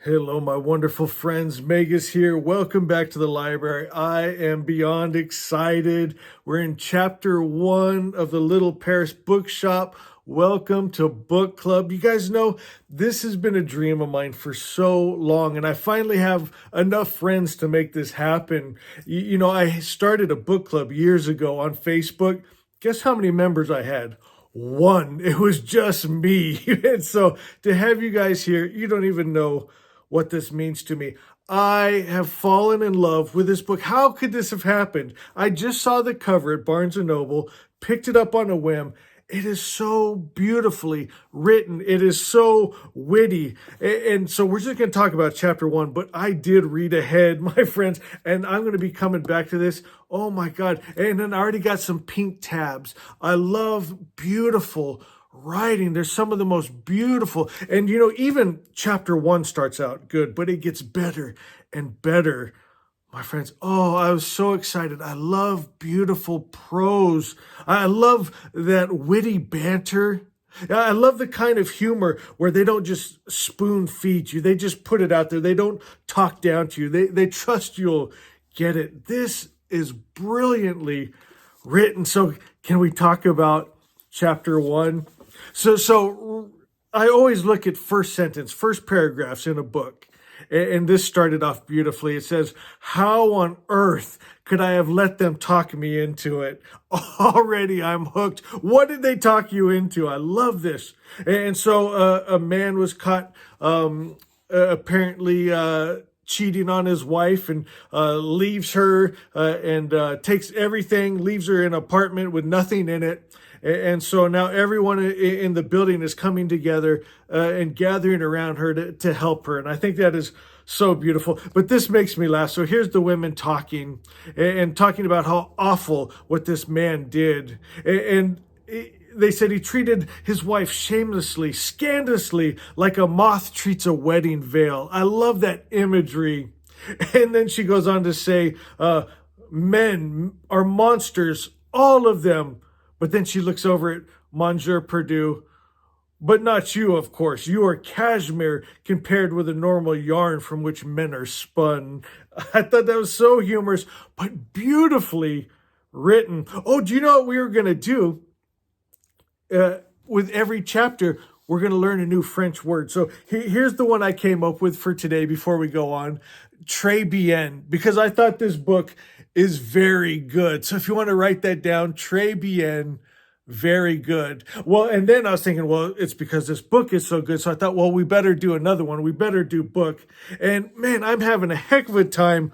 Hello, my wonderful friends. Megas here. Welcome back to the library. I am beyond excited. We're in chapter 1 of the Little Paris Bookshop. Welcome to Book Club. You guys know this has been a dream of mine for so long, and I finally have enough friends to make this happen. I started a book club years ago on Facebook. Guess how many members I had? One. It was just me. And so to have you guys here, you don't even know what this means to me. I have fallen in love with this book. How could this have happened? I just saw the cover at Barnes & Noble, picked it up on a whim. It is so beautifully written. It is so witty. And so we're just going to talk about chapter 1, but I did read ahead, my friends, and I'm going to be coming back to this. Oh my God. And then I already got some pink tabs. I love beautiful writing. There's some of the most beautiful. And even chapter 1 starts out good, but it gets better and better. My friends, I was so excited. I love beautiful prose. I love that witty banter. I love the kind of humor where they don't just spoon feed you. They just put it out there. They don't talk down to you. They trust you'll get it. This is brilliantly written. So can we talk about chapter 1? So I always look at first sentence, first paragraphs in a book. And this started off beautifully. It says, how on earth could I have let them talk me into it? Already I'm hooked. What did they talk you into? I love this. And so a man was caught apparently cheating on his wife and leaves her and takes everything, leaves her in an apartment with nothing in it. And so now everyone in the building is coming together and gathering around her to help her. And I think that is so beautiful. But this makes me laugh. So here's the women talking and talking about how awful what this man did. And they said he treated his wife shamelessly, scandalously, like a moth treats a wedding veil. I love that imagery. And then she goes on to say, men are monsters, all of them. But then she looks over at Monsieur Perdue. But not you, of course. You are cashmere compared with a normal yarn from which men are spun. I thought that was so humorous, but beautifully written. Oh, do you know what we were going to do? With every chapter, we're going to learn a new French word. So here's the one I came up with for today before we go on. Très bien, because I thought this book is very good. So if you want to write that down, très bien, very good. Well, and then I was thinking, well, it's because this book is so good. So I thought, well, we better do another one. We better do book. And man, I'm having a heck of a time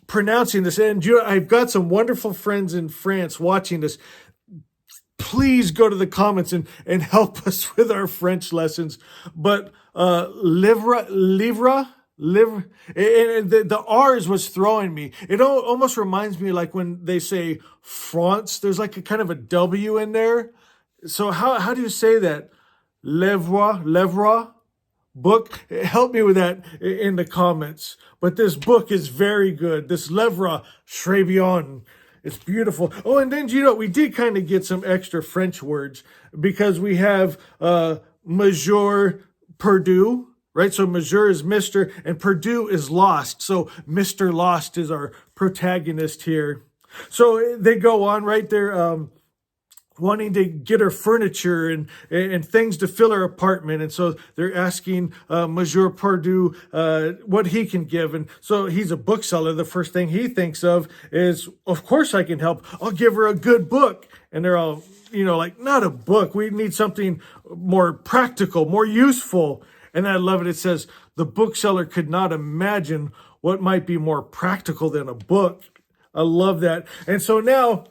pronouncing this. And I've got some wonderful friends in France watching this. Please go to the comments and help us with our French lessons. But livre, and the R's was throwing me. It almost reminds me like when they say France, there's like a kind of a W in there. So how do you say that? Lèvres, book? Help me with that in the comments. But this book is very good. This Lèvres, très bien. It's beautiful. Oh, and then, we did kind of get some extra French words because we have Monsieur Perdue. Right, so Monsieur is Mr. and Perdue is lost. So Mr. Lost is our protagonist here. So they go on, right? They're wanting to get her furniture and things to fill her apartment. And so they're asking Monsieur Perdue what he can give. And so he's a bookseller. The first thing he thinks of is, of course I can help. I'll give her a good book. And they're all, like, not a book. We need something more practical, more useful. And I love it. It says, the bookseller could not imagine what might be more practical than a book. I love that. And so now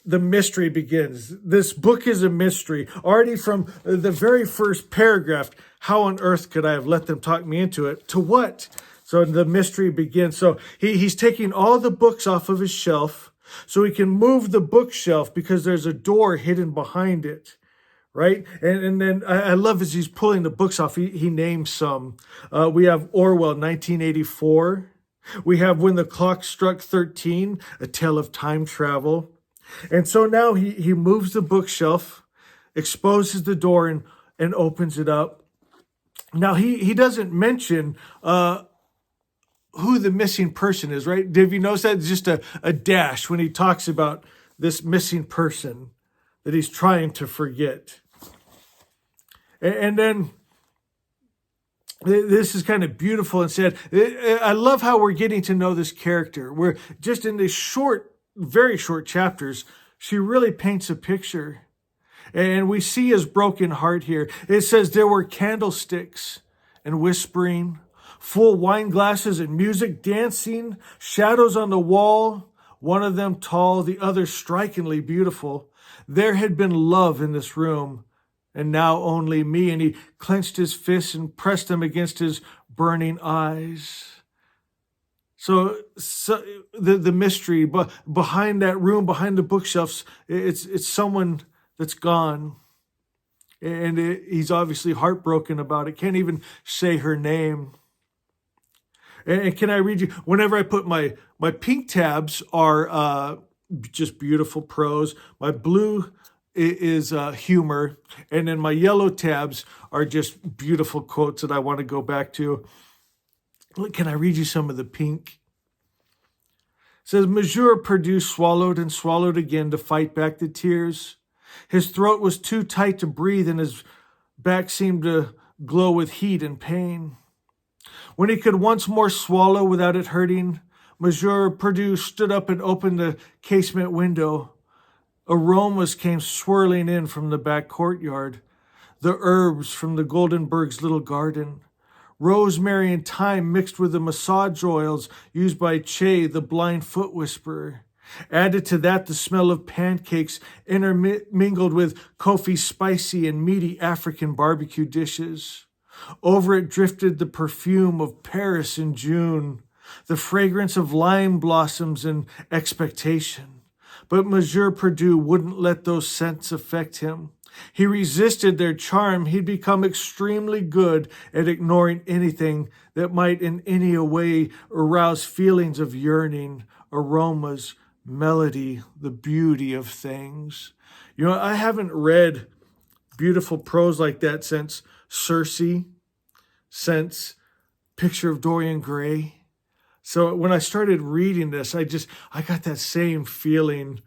the mystery begins. This book is a mystery. Already from the very first paragraph, how on earth could I have let them talk me into it? To what? So the mystery begins. So he's taking all the books off of his shelf so he can move the bookshelf because there's a door hidden behind it. Right? And then I love as he's pulling the books off, he names some. We have Orwell, 1984. We have When the Clock Struck 13, A Tale of Time Travel. And so now he moves the bookshelf, exposes the door and opens it up. Now, he doesn't mention who the missing person is, right? Did you notice that? It's just a dash when he talks about this missing person that he's trying to forget. And then this is kind of beautiful and sad. I love how we're getting to know this character. We're just in these short, very short chapters, she really paints a picture. And we see his broken heart here. It says there were candlesticks and whispering, full wine glasses and music, dancing, shadows on the wall, one of them tall, the other strikingly beautiful. There had been love in this room, and now only me. And he clenched his fists and pressed them against his burning eyes. So the mystery behind that room, behind the bookshelves, it's someone that's gone. And he's obviously heartbroken about it. Can't even say her name. And can I read you? Whenever I put my pink tabs are just beautiful prose. My blue is humor. And then my yellow tabs are just beautiful quotes that I want to go back to. Can I read you some of the pink? It says, Monsieur Perdue swallowed and swallowed again to fight back the tears. His throat was too tight to breathe and his back seemed to glow with heat and pain. When he could once more swallow without it hurting, Monsieur Perdue stood up and opened the casement window. Aromas came swirling in from the back courtyard, the herbs from the Goldenberg's little garden, rosemary and thyme mixed with the massage oils used by Che, the blind foot whisperer. Added to that, the smell of pancakes intermingled with Kofi's spicy and meaty African barbecue dishes. Over it drifted the perfume of Paris in June, the fragrance of lime blossoms and expectation. But Monsieur Perdue wouldn't let those scents affect him. He resisted their charm. He'd become extremely good at ignoring anything that might in any way arouse feelings of yearning, aromas, melody, the beauty of things. You know, I haven't read beautiful prose like that since Circe, since Picture of Dorian Gray. So when I started reading this, I got that same feeling,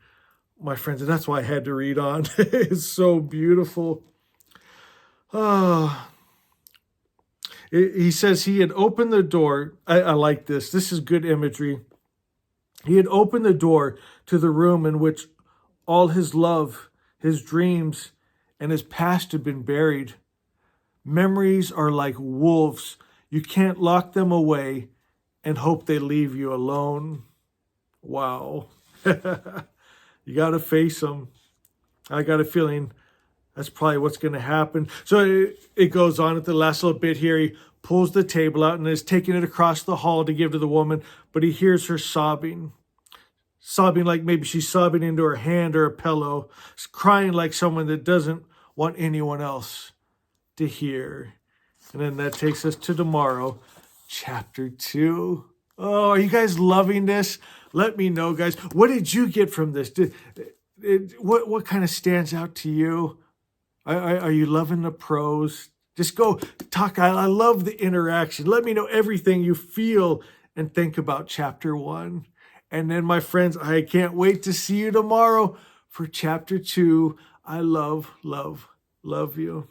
my friends, and that's why I had to read on. It's so beautiful. Oh, he says he had opened the door. I like this. This is good imagery. He had opened the door to the room in which all his love, his dreams, and his past had been buried. Memories are like wolves. You can't lock them away and hope they leave you alone. Wow. You got to face them. I got a feeling that's probably what's going to happen. So it goes on at the last little bit here. He pulls the table out and is taking it across the hall to give to the woman, but he hears her sobbing like maybe she's sobbing into her hand or a pillow, crying like someone that doesn't want anyone else to hear. And then that takes us to tomorrow, chapter 2. Oh, are you guys loving this? Let me know, guys. What did you get from this? What kind of stands out to you? Are you loving the prose? Just go talk. I love the interaction. Let me know everything you feel and think about chapter 1. And then, my friends, I can't wait to see you tomorrow for chapter 2. I love, love, love you.